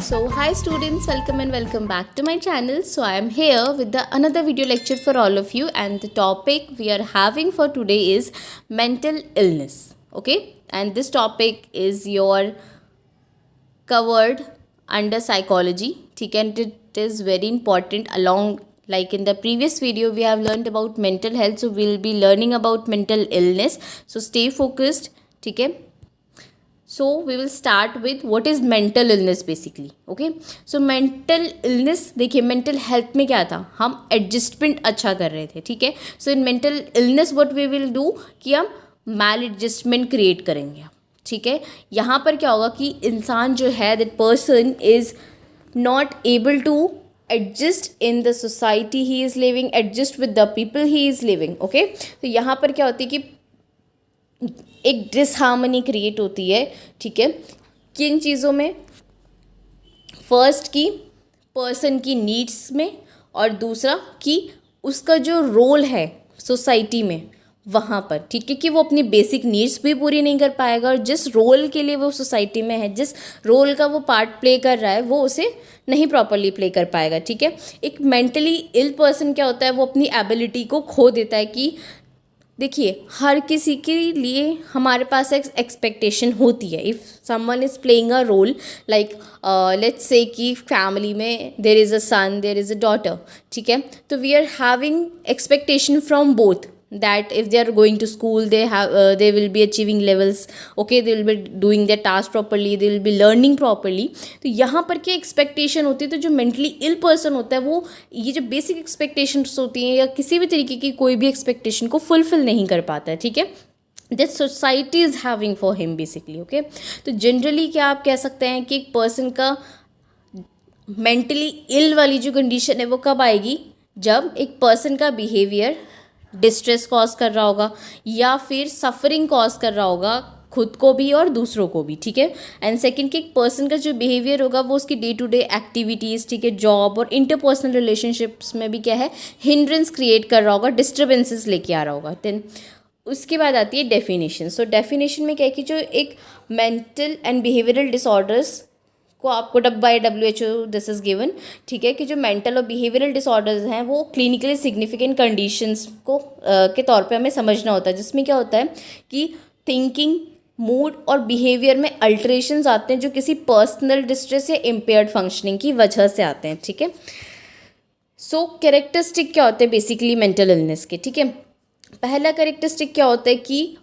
So hi students, welcome and welcome back to my channel. So I am here with another video lecture for all of you, and the topic we are having for today is mental illness. Okay, and this topic is your covered under psychology. ठीक है, and it is very important. Along like in the previous video we have learned about mental health, so we'll be learning about mental illness. So stay focused. ठीक है. So we will start with what is mental illness basically. Okay, so mental illness, देखिए mental health में क्या था, हम adjustment अच्छा कर रहे थे. ठीक है. So in mental illness what we will do कि हम मैल एडजस्टमेंट क्रिएट करेंगे. ठीक है. यहाँ पर क्या होगा कि इंसान जो है, that person is not able to adjust in the society he is living, adjust with the people he is living. Okay, तो यहाँ पर क्या होती है कि एक डिसहार्मनी क्रिएट होती है. ठीक है. किन चीज़ों में? फर्स्ट की पर्सन की नीड्स में, और दूसरा कि उसका जो रोल है सोसाइटी में वहाँ पर. ठीक है, कि वो अपनी बेसिक नीड्स भी पूरी नहीं कर पाएगा, और जिस रोल के लिए वो सोसाइटी में है, जिस रोल का वो पार्ट प्ले कर रहा है, वो उसे नहीं प्रॉपरली प्ले कर पाएगा. ठीक है. एक मेंटली इल पर्सन क्या होता है, वो अपनी एबिलिटी को खो देता है. कि देखिए, हर किसी के लिए हमारे पास एक एक्सपेक्टेशन होती है. If someone is playing a role, like let's say कि फैमिली में there is a son, there is a daughter. ठीक है. तो we are having expectation from both, that if they are going to school they will be achieving levels. Okay, they will be doing their task properly, they will be learning properly. तो यहाँ पर क्या expectation होती है, तो जो mentally ill person होता है वो ये जो बेसिक एक्सपेक्टेशंस होती हैं या किसी भी तरीके की कोई भी एक्सपेक्टेशन को फुलफिल नहीं कर पाता है. ठीक है. That society is having for him basically. Okay, तो जनरली क्या आप कह सकते हैं कि एक पर्सन का मेंटली इल वाली जो कंडीशन है वो कब आएगी? जब एक पर्सन का बिहेवियर डिस्ट्रेस कॉज कर रहा होगा या फिर सफरिंग कॉज कर रहा होगा, खुद को भी और दूसरों को भी. ठीक है. एंड सेकंड कि एक पर्सन का जो बिहेवियर होगा वो उसकी डे टू डे एक्टिविटीज़, ठीक है, जॉब और इंटरपर्सनल रिलेशनशिप्स में भी क्या है, हिंड्रेंस क्रिएट कर रहा होगा, डिस्टर्बेंसेस लेके आ रहा होगा. देन उसके बाद आती है डेफिनेशन. सो डेफिनेशन में क्या है कि जो एक मेंटल एंड बिहेवियरल डिसऑर्डर्स को आपको by WHO this is given. ठीक है, कि जो मेंटल और बिहेवियरल डिसऑर्डर्स हैं वो क्लिनिकली सिग्निफिकेंट कंडीशंस को के तौर पे हमें समझना होता है, जिसमें क्या होता है कि थिंकिंग, मूड और बिहेवियर में अल्टरेशंस आते हैं जो किसी पर्सनल डिस्ट्रेस या इम्पेयर्ड फंक्शनिंग की वजह से आते हैं. ठीक है. सो कैरेक्टरिस्टिक क्या होते हैं बेसिकली मेंटल इलनेस के? ठीक है. पहला कैरेक्टरिस्टिक क्या होता है कि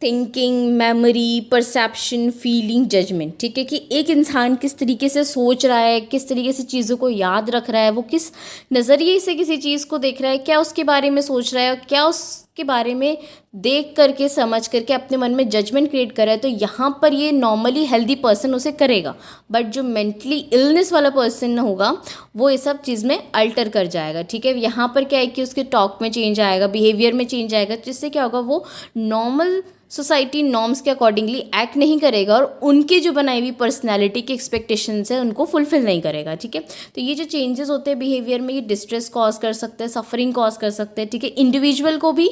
thinking, memory, perception, feeling, judgement. ठीक है, कि एक इंसान किस तरीके से सोच रहा है, किस तरीके से चीज़ों को याद रख रहा है, वो किस नज़रिए से किसी चीज़ को देख रहा है, क्या उसके बारे में सोच रहा है, क्या उसके बारे में देख करके, समझ करके अपने मन में जजमेंट क्रिएट कर रहा है. तो यहाँ पर ये नॉर्मली हेल्दी पर्सन उसे करेगा, बट जो मेंटली इलनेस वाला पर्सन होगा वो ये सब चीज़ में अल्टर कर जाएगा. ठीक है. यहाँ पर क्या है कि उसके टॉक में चेंज आएगा, बिहेवियर में चेंज आएगा, जिससे क्या होगा, वो नॉर्मल सोसाइटी नॉर्म्स के अकॉर्डिंगली एक्ट नहीं करेगा और उनकी जो बनाई हुई पर्सनैलिटी की एक्सपेक्टेशंस है उनको फुलफिल नहीं करेगा. ठीक है. तो ये जो चेंजेस होते हैं बिहेवियर में, ये डिस्ट्रेस कॉज कर सकते हैं, सफरिंग कॉज कर सकते हैं. ठीक है. इंडिविजुअल को भी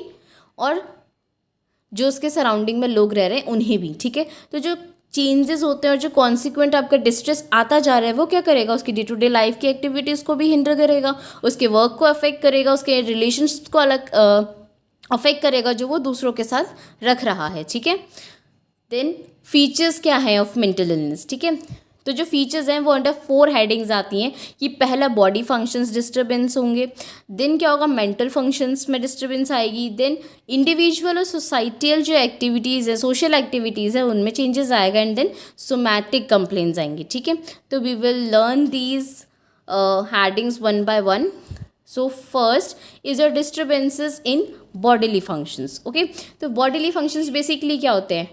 और जो उसके सराउंडिंग में लोग रह रहे हैं उन्हें भी. ठीक है. तो जो चेंजेस होते हैं और जो कॉन्सिक्वेंट आपका डिस्ट्रेस आता जा रहा है वो क्या करेगा, उसकी डे टू डे लाइफ की एक्टिविटीज़ को भी हिंडर करेगा, उसके वर्क को अफेक्ट करेगा, उसके रिलेशंस को अलग अफेक्ट करेगा जो वो दूसरों के साथ रख रहा है. ठीक है. देन फीचर्स क्या है ऑफ मेंटल इलनेस? ठीक है. तो जो फीचर्स हैं वो अंडर 4 हेडिंग्स आती हैं कि पहला बॉडी फंक्शंस डिस्टर्बेंस होंगे, देन क्या होगा, मेंटल फंक्शंस में डिस्टर्बेंस आएगी, देन इंडिविजुअल और सोसाइटियल जो एक्टिविटीज़ है, सोशल एक्टिविटीज़ है, उनमें चेंजेस आएगा, एंड देन सोमैटिक कंप्लेंट्स आएंगी. ठीक है. तो we will learn these headings one by one. So first is your disturbances in bodily functions. Okay, तो bodily functions basically क्या होते हैं?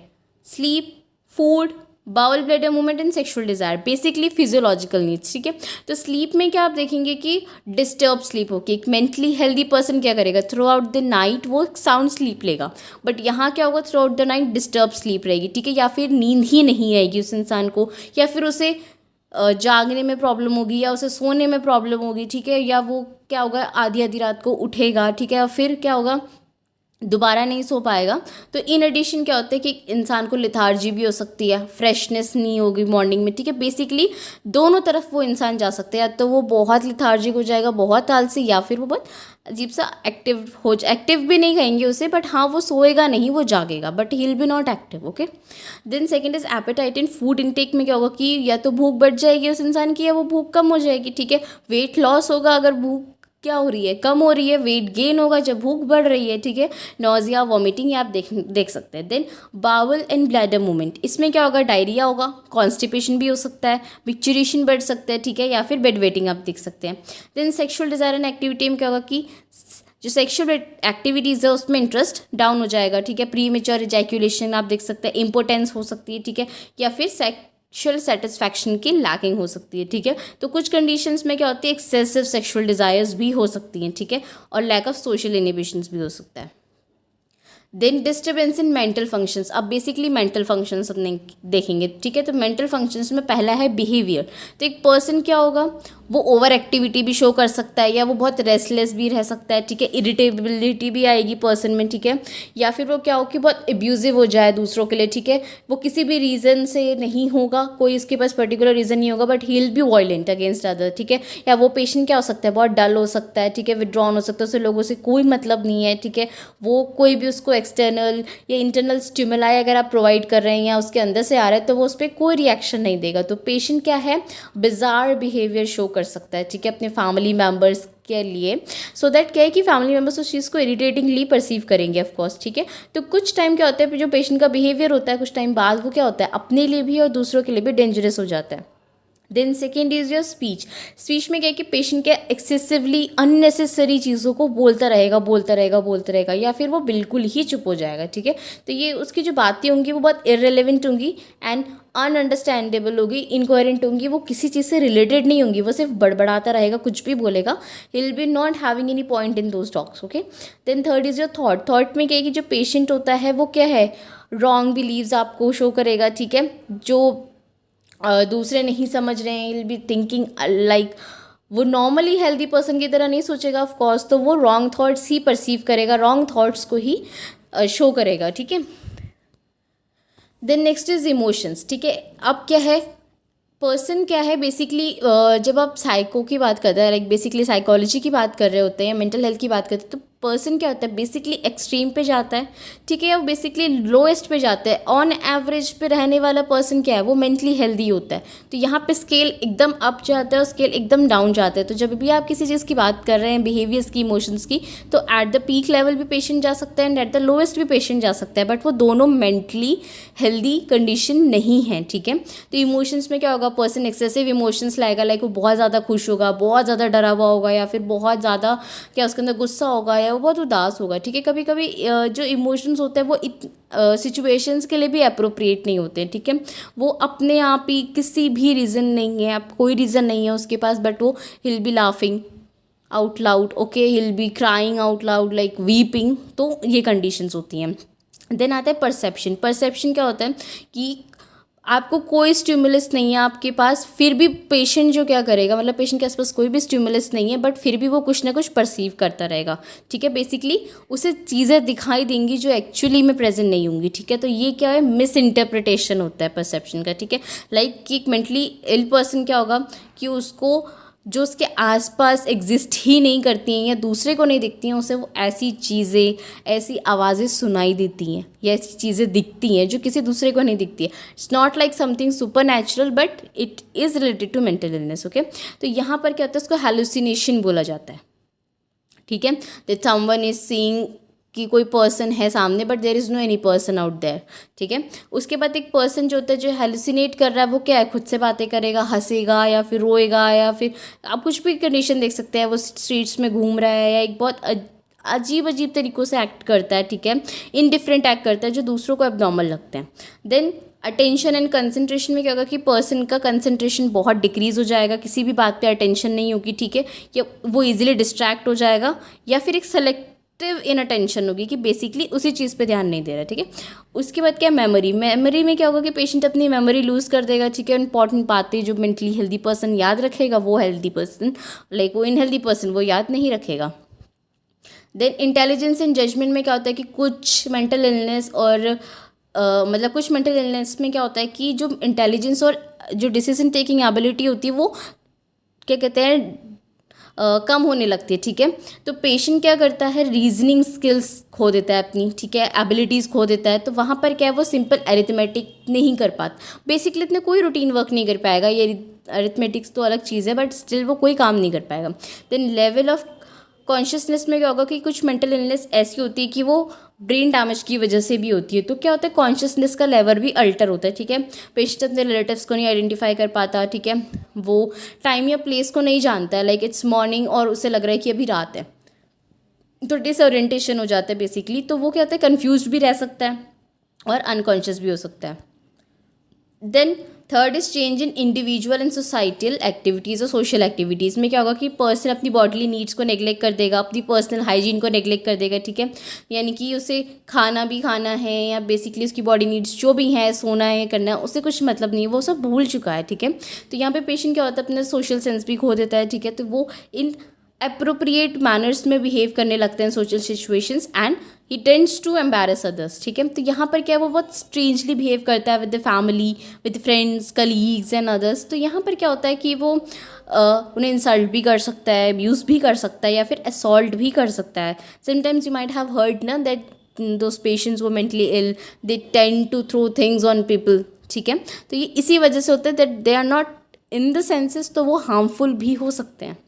Sleep, food, bowel bladder movement and sexual desire. Basically physiological needs. ठीक है. तो sleep में क्या आप देखेंगे कि डिस्टर्ब स्लीप होगी. एक मेंटली हेल्दी पर्सन क्या करेगा, थ्रू आउट द नाइट वो साउंड स्लीप लेगा, बट यहाँ क्या होगा, through out the night disturb sleep रहेगी. ठीक है. या फिर नींद ही नहीं आएगी उस इंसान को, या फिर उसे जागने में प्रॉब्लम होगी, या उसे सोने में प्रॉब्लम होगी. ठीक है. या वो क्या होगा, आधी आधी रात को उठेगा. ठीक है. और फिर क्या होगा, दोबारा नहीं सो पाएगा। तो इन एडिशन क्या होता है कि इंसान को लिथार्जी भी हो सकती है, फ्रेशनेस नहीं होगी मॉर्निंग में, ठीक है। बेसिकली दोनों तरफ वो इंसान जा सकता है, या तो वो बहुत लिथार्जिक हो जाएगा, बहुत आलसी, या फिर वो बहुत अजीब सा एक्टिव भी नहीं कहेंगे उसे, बट हाँ वो सोएगा नहीं, वो जागेगा, but he will be not active, okay. Then second is appetite in food intake में क्या होगा कि या तो भूख बढ़ जाएगी उस इंसान की, या वो भूख कम हो जाएगी, ठीक है। वेट लॉस होगा अगर भूख क्या हो रही है, कम हो रही है। वेट गेन होगा जब भूख बढ़ रही है, ठीक है। नोजिया, वॉमिटिंग, आप देख सकते हैं। Then bowel and bladder movement, इसमें क्या होगा, डायरिया होगा, कॉन्स्टिपेशन भी हो सकता है, मिक्चुरेशन बढ़ सकता है, ठीक है, या फिर बेड वेटिंग आप देख सकते हैं। Then sexual desire and activity में क्या होगा कि जो सेक्सुअल एक्टिविटीज़ है उसमें इंटरेस्ट डाउन हो जाएगा, ठीक है। प्री मेच्योर इजैक्यूलेशन आप देख सकते हैं, इम्पोर्टेंस हो सकती है, ठीक है, या फिर सेक्शुअल सेटिस्फैक्शन की लैकिंग हो सकती है, ठीक है। तो कुछ कंडीशंस में क्या होती है, एक्सेसिव सेक्सुअल डिज़ायर्स भी हो सकती हैं, ठीक है, और लैक ऑफ सोशल इनिबिशंस भी हो सकता है। Then disturbance in mental functions, अब बेसिकली मेंटल फंक्शंस अपने देखेंगे, ठीक है। तो मेंटल फंक्शंस में पहला है बिहेवियर। तो एक पर्सन क्या होगा, वो ओवर एक्टिविटी भी शो कर सकता है, या वो बहुत रेस्टलेस भी रह सकता है, ठीक है। इरिटेबिलिटी भी आएगी पर्सन में, ठीक है। या फिर वो क्या हो कि बहुत एब्यूजिव हो जाए दूसरों के लिए, ठीक है। वो किसी भी रीज़न से नहीं होगा, कोई इसके पास पर्टिकुलर रीज़न नहीं होगा, but he will B violent against other, ठीक है। या वो पेशेंट क्या हो सकता है, बहुत डल हो सकता है, ठीक है, विड्रॉन हो सकता है, उसे लोगों से कोई मतलब नहीं है, ठीक है। वो कोई भी उसको एक्सटर्नल या इंटरनल स्टिमुलाई अगर आप प्रोवाइड कर रहे हैं या उसके अंदर से आ रहा है, तो वो उस पर कोई रिएक्शन नहीं देगा। तो पेशेंट क्या है, बिजार बिहेवियर शो कर सकता है, ठीक है, अपने फैमिली मेम्बर्स के लिए, सो दैट क्या है कि फैमिली मेम्बर्स उस चीज़ को इरिटेटिंगली परसीव करेंगे, ऑफ कोर्स, ठीक है। तो कुछ टाइम क्या होता है, जो पेशेंट का बिहेवियर होता है, कुछ टाइम बाद वो क्या होता है, अपने लिए भी और दूसरों के लिए भी डेंजरस हो जाता है। Then second is your speech. Speech में क्या है कि पेशेंट क्या एक्सेसिवली अननेसेसरी चीज़ों को बोलता रहेगा, या फिर वो बिल्कुल ही चुप हो जाएगा, ठीक है। तो ये उसकी जो बातें होंगी वो बहुत इररिलेवेंट होंगी एंड अनअंडरस्टैंडेबल होगी, इनकोहेरेंट होंगी, वो किसी चीज़ से रिलेटेड नहीं होंगी, वो सिर्फ बड़बड़ाता रहेगा, कुछ भी बोलेगा। He will be not having any point in those talks, okay. Then third is your thought. Thought में क्या है कि जो पेशेंट होता है वो क्या है, रॉन्ग बिलीव्स आपको शो करेगा, ठीक है। जो दूसरे नहीं समझ रहे हैं, विल बी थिंकिंग लाइक वो नॉर्मली हेल्दी पर्सन की तरह नहीं सोचेगा, ऑफ कोर्स, तो वो रॉन्ग थॉट्स ही परसीव करेगा, रॉन्ग थॉट्स को ही शो करेगा, ठीक है। देन नेक्स्ट इज इमोशंस, ठीक है। अब क्या है, पर्सन क्या है बेसिकली, जब आप साइको की बात करते हैं, लाइक बेसिकली साइकोलॉजी की बात कर रहे होते हैं, मेंटल हेल्थ की बात करते हैं, तो पर्सन क्या होता है बेसिकली एक्सट्रीम पे जाता है, ठीक है, वो बेसिकली लोएस्ट पे जाता है। ऑन एवरेज पे रहने वाला पर्सन क्या है, वो मेंटली हेल्दी होता है। तो यहाँ पे स्केल एकदम अप जाता है और स्केल एकदम डाउन जाता है। तो जब भी आप किसी चीज़ की बात कर रहे हैं, बिहेवियर्स की, इमोशंस की, तो एट द पीक लेवल भी पेशेंट जा सकता है एंड एट द लोएस्ट भी पेशेंट जा सकता है, बट वो दोनों मेंटली हेल्दी कंडीशन नहीं है, ठीक है। तो इमोशंस में क्या होगा, पर्सन एक्सेसिव इमोशंस लाएगा, लाइक वो बहुत ज़्यादा खुश होगा, बहुत ज़्यादा डरा हुआ होगा, या फिर बहुत ज़्यादा क्या उसके अंदर गुस्सा होगा, वो बहुत उदास होगा, ठीक है। कभी कभी जो इमोशंस होते हैं वो सिचुएशंस के लिए भी अप्रोप्रिएट नहीं होते हैं, ठीक है। वो अपने आप ही किसी भी रीज़न नहीं है, आप कोई रीज़न नहीं है उसके पास, बट वो हिल B laughing out loud, okay, हिल B crying out loud, like weeping. तो ये कंडीशंस होती हैं। देन आता है परसेप्शन। परसेप्शन क्या होता है कि आपको कोई स्टिमुलस नहीं है आपके पास, फिर भी पेशेंट जो क्या करेगा, मतलब पेशेंट के आसपास कोई भी स्टिमुलस नहीं है, बट फिर भी वो कुछ ना कुछ परसीव करता रहेगा, ठीक है। बेसिकली उसे चीज़ें दिखाई देंगी जो एक्चुअली में प्रेजेंट नहीं होंगी, ठीक है। तो ये क्या है, मिस इंटरप्रिटेशन होता है परसेप्शन का, ठीक है। लाइक कि एक मेंटली इल पर्सन क्या होगा कि उसको जो उसके आसपास एग्जिस्ट ही नहीं करती हैं या दूसरे को नहीं दिखती हैं, उसे वो ऐसी चीज़ें, ऐसी आवाज़ें सुनाई देती हैं या ऐसी चीज़ें दिखती हैं जो किसी दूसरे को नहीं दिखती है। It's not like something supernatural, but it is related to mental illness, okay. तो यहाँ पर क्या होता है, उसको हेलुसिनेशन बोला जाता है, ठीक है। दैट समवन इज सीइंग कि कोई पर्सन है सामने, but there is no any person out there, ठीक है। उसके बाद एक पर्सन जो होता है जो हेलुसिनेट कर रहा है, वो क्या है, खुद से बातें करेगा, हंसेगा या फिर रोएगा, या फिर आप कुछ भी कंडीशन देख सकते हैं, वो स्ट्रीट्स में घूम रहा है या एक बहुत अजीब अजीब तरीक़ों से एक्ट करता है, ठीक है, इनडिफरेंट एक्ट करता है जो दूसरों को एबनॉर्मल लगते हैं। देन अटेंशन एंड कंसंट्रेशन में क्या होगा कि पर्सन का कंसंट्रेशन बहुत डिक्रीज़ हो जाएगा, किसी भी बात पे अटेंशन नहीं होगी, ठीक है, या वो इजीली डिस्ट्रैक्ट हो जाएगा, या फिर एक सेलेक्टिव इन अटेंशन होगी कि बेसिकली उसी चीज़ पे ध्यान नहीं दे रहा, ठीक है। उसके बाद क्या, मेमोरी। मेमोरी में क्या होगा कि पेशेंट अपनी मेमोरी लूज़ कर देगा, ठीक है। इंपॉर्टेंट बातें जो मेंटली हेल्दी पर्सन याद रखेगा, वो हेल्दी पर्सन, लाइक वो इनहेल्दी पर्सन वो याद नहीं रखेगा। देन इंटेलिजेंस एंड जजमेंट में क्या होता है कि कुछ मेंटल इलनेस और मतलब कुछ मेंटल इलनेस में क्या होता है कि जो इंटेलिजेंस और जो डिसीजन टेकिंग एबिलिटी होती है वो क्या कहते हैं कम होने लगती है, ठीक है। तो पेशेंट क्या करता है, रीजनिंग स्किल्स खो देता है अपनी, ठीक है, एबिलिटीज़ खो देता है। तो वहाँ पर क्या है, वो सिंपल अरिथमेटिक नहीं कर पाता, बेसिकली इतने कोई रूटीन वर्क नहीं कर पाएगा। ये अरिथमेटिक्स तो अलग चीज़ है, बट स्टिल वो कोई काम नहीं कर पाएगा। देन लेवल ऑफ कॉन्शियसनेस में क्या होगा कि कुछ मेंटल इलनेस ऐसी होती है कि वो ब्रेन डैमेज की वजह से भी होती है। तो क्या होता है, कॉन्शियसनेस का लेवल भी अल्टर होता है, ठीक है। पेशेंट अपने रिलेटिव्स को नहीं आइडेंटिफाई कर पाता, ठीक है, वो टाइम या प्लेस को नहीं जानता है, लाइक इट्स मॉर्निंग और उसे लग रहा है कि अभी रात है, तो डिसओरिएंटेशन हो जाता है बेसिकली। तो वो क्या होता है, कन्फ्यूज भी रह सकता है और अनकॉन्शियस भी हो सकता है। Then third is change in individual and societal activities और सोशल एक्टिविटीज़ में क्या होगा कि पर्सन अपनी बॉडीली नीड्स को नेग्लेक्ट कर देगा, अपनी पर्सनल हाइजीन को नेग्लेक्ट कर देगा, ठीक है। यानी कि उसे खाना भी खाना है या बेसिकली उसकी बॉडी नीड्स जो भी हैं, सोना है, करना है, उससे कुछ मतलब नहीं है, वो सब भूल चुका है, ठीक है। तो यहाँ पे पेशेंट क्या होता है, अपना सोशल सेंस भी खो देता है, ठीक है। तो वो इन अप्रोप्रिएट मैनर्स में बिहेव करने लगते हैं social situations and he tends to embarrass others, ठीक है। तो यहाँ पर क्या है, वो बहुत स्ट्रेंजली बिहेव करता है with the family, with friends, colleagues and others. तो यहाँ पर क्या होता है कि वो उन्हें इंसल्ट भी कर सकता है, अब्यूज़ भी कर सकता है या फिर असॉल्ट भी कर सकता है। Sometimes you might have heard ना दैट दोज पेशेंट्स वो mentally ill, they tend to throw things on people, ठीक है। तो ये इसी वजह से होता है that they are not in the senses, तो वो हार्मफुल भी हो सकते हैं।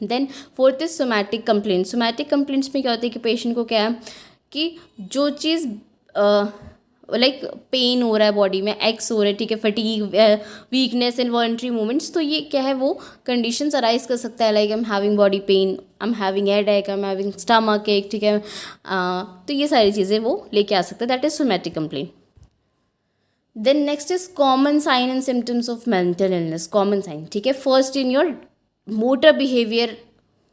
Then fourth is somatic complaints. Somatic complaints में क्या होता है कि पेशेंट को क्या है कि जो चीज़ लाइक पेन हो रहा है बॉडी में, एक्स हो रहा है, ठीक है, फटीग, वीकनेस, इनवॉलंटरी मूवमेंट्स, तो ये क्या है, वो कंडीशंस अराइज कर सकता है, like I am having body pain, I am having headache, I am having stomach एक, ठीक है। तो ये सारी चीज़ें वो लेके आ सकता है, that is somatic complaint. Then next is common sign and symptoms of mental illness. Common sign, ठीक है, first in your motor behaviour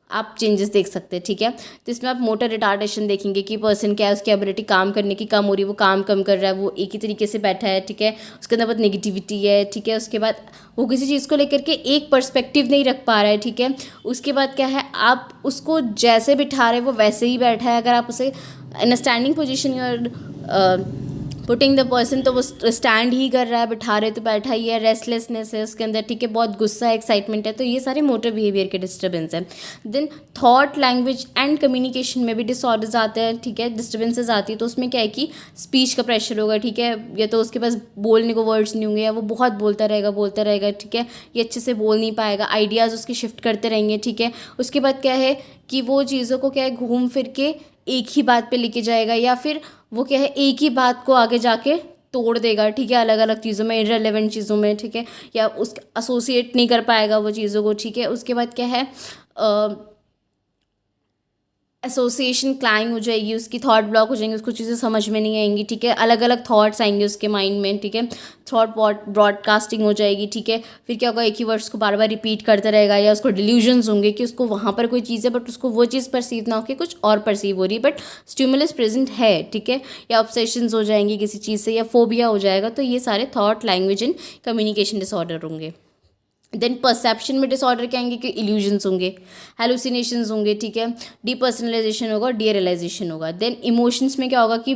आप चेंजेस देख सकते हैं, ठीक है। तो इसमें आप मोटर रिटार्डेशन देखेंगे कि पर्सन क्या है, उसकी एबिलिटी काम करने की कम हो रही है, वो काम कम कर रहा है, वो एक ही तरीके से बैठा है, ठीक है, उसके अंदर बहुत नेगेटिविटी है, ठीक है। उसके बाद वो किसी चीज़ को लेकर के एक पर्सपेक्टिव नहीं रख पा रहा है, ठीक है। उसके बाद क्या है, आप उसको जैसे बिठा रहे हैं वो वैसे ही बैठा है, अगर आप उसे इन अ स्टैंडिंग पोजिशन और पुटिंग द पर्सन, तो वो स्टैंड ही कर रहा है, बिठा रहे तो बैठा ही है, रेस्टलेसनेस है उसके अंदर, ठीक है, बहुत गुस्सा है, एक्साइटमेंट है। तो ये सारे मोटर बिहेवियर के डिस्टर्बेंस हैं। Then thought, language and communication में भी डिसऑर्डर्स आते हैं, ठीक है, डिस्टर्बेंसेस आती है। तो उसमें क्या है कि स्पीच का प्रेशर होगा, ठीक है, या तो उसके पास बोलने को वर्ड्स नहीं होंगे, या वो बहुत बोलता रहेगा, ठीक है, ये अच्छे से बोल नहीं पाएगा, आइडियाज़ उसके शिफ्ट करते रहेंगे, ठीक है। उसके बाद क्या है कि वो चीज़ों को क्या है, घूम फिर के एक ही बात पे लेके जाएगा, या फिर वो क्या है, एक ही बात को आगे जाके तोड़ देगा, ठीक है, अलग अलग चीज़ों में, इररिलेवेंट चीज़ों में, ठीक है, या उस एसोसिएट नहीं कर पाएगा वो चीज़ों को, ठीक है। उसके बाद क्या है, एसोसिएशन क्लाइंग हो जाएगी, उसकी थॉट ब्लॉक हो जाएंगी, उसको चीज़ें समझ में नहीं आएंगी, ठीक है, अलग अलग थॉट्स आएंगे उसके माइंड में, ठीक है, थॉट ब्रॉडकास्टिंग हो जाएगी, ठीक है। फिर क्या होगा, एक ही वर्ड्स को बार बार रिपीट करता रहेगा, या उसको डिल्यूजन्स होंगे कि उसको वहाँ पर कोई चीज़ है बट उसको वो चीज़ परसीव ना हो कि कुछ और परसीव हो रही है, बट स्टिमुलस प्रेजेंट है, ठीक है, या ऑब्सेशंस हो जाएंगी किसी चीज़ से, या फोबिया हो जाएगा। तो ये सारे thought, language and communication disorder होंगे। देन परसेप्शन में डिसऑर्डर क्या आएंगे कि इल्यूजन्स होंगे, हेलुसिनेशंस होंगे, ठीक है, डीपर्सनलाइजेशन होगा, डीरियलाइजेशन होगा। देन इमोशंस में क्या होगा कि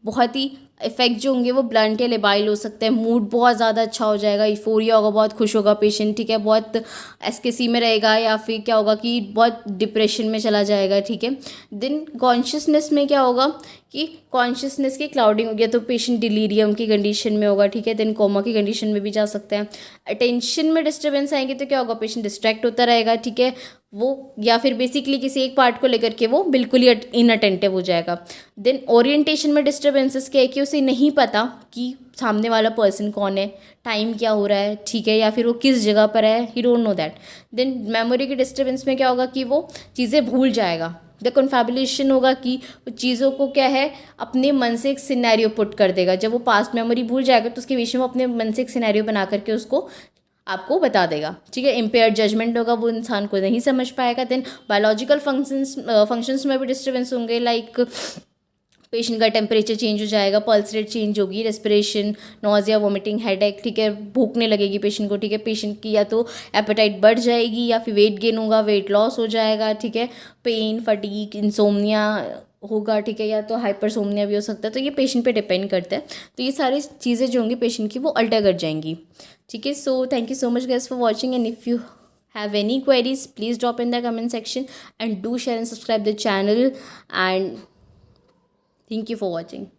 बहुत ही इफेक्ट जो होंगे वो ब्लंट या लेबाइल हो सकते हैं, मूड बहुत ज़्यादा अच्छा हो जाएगा, यूफोरिया होगा, बहुत खुश होगा पेशेंट, ठीक है, बहुत एस्केसी में रहेगा, या फिर क्या होगा कि बहुत डिप्रेशन में चला जाएगा, ठीक है। देन कॉन्शियसनेस में क्या होगा कि कॉन्शियसनेस की क्लाउडिंग होगी, तो पेशेंट डिलीरियम की कंडीशन में होगा, ठीक है, देन कोमा की कंडीशन में भी जा सकते हैं। अटेंशन में डिस्टर्बेंस आएंगे तो क्या होगा, पेशेंट डिस्ट्रैक्ट होता रहेगा, ठीक है, वो या फिर बेसिकली किसी एक पार्ट को लेकर के वो बिल्कुल ही इनअटेंटिव हो जाएगा। देन ओरिएंटेशन में डिस्टर्बेंसेस क्या है कि उसे नहीं पता कि सामने वाला पर्सन कौन है, टाइम क्या हो रहा है, ठीक है, या फिर वो किस जगह पर है, he don't know that. Then memory के डिस्टर्बेंस में क्या होगा कि वो चीज़ें भूल जाएगा। द कन्फेबुलेशन होगा कि वो चीज़ों को क्या है, अपने मन से एक सिनेरियो पुट कर देगा। जब वो पास्ट मेमोरी भूल जाएगा तो उसके विषय में अपने मन से एक सिनेरियो बना करके उसको आपको बता देगा, ठीक है। इम्पेयर्ड जजमेंट होगा, वो इंसान को नहीं समझ पाएगा। देन बायोलॉजिकल फंक्शंस में भी डिस्टर्बेंस होंगे, लाइक पेशेंट का टेम्परेचर चेंज हो जाएगा, पल्स रेट चेंज होगी, रेस्पिरेशन, नोजिया, वोमिटिंग, हेडेक, ठीक है, भूखने लगेगी पेशेंट को, ठीक है, पेशेंट की या तो एपेटाइट बढ़ जाएगी या फिर वेट गेन होगा, वेट लॉस हो जाएगा, ठीक है, पेन, फटीग, इंसोम्निया होगा, ठीक है, या तो हाइपरसोम्निया भी हो सकता है। तो ये पेशेंट पे डिपेंड करता है। तो ये सारी चीज़ें जो होंगी पेशेंट की वो अल्टर कर जाएंगी, ठीक है। So thank you so much guys for watching, and if you have any queries, please drop in the comment section, and do share and subscribe the channel, and thank you for watching.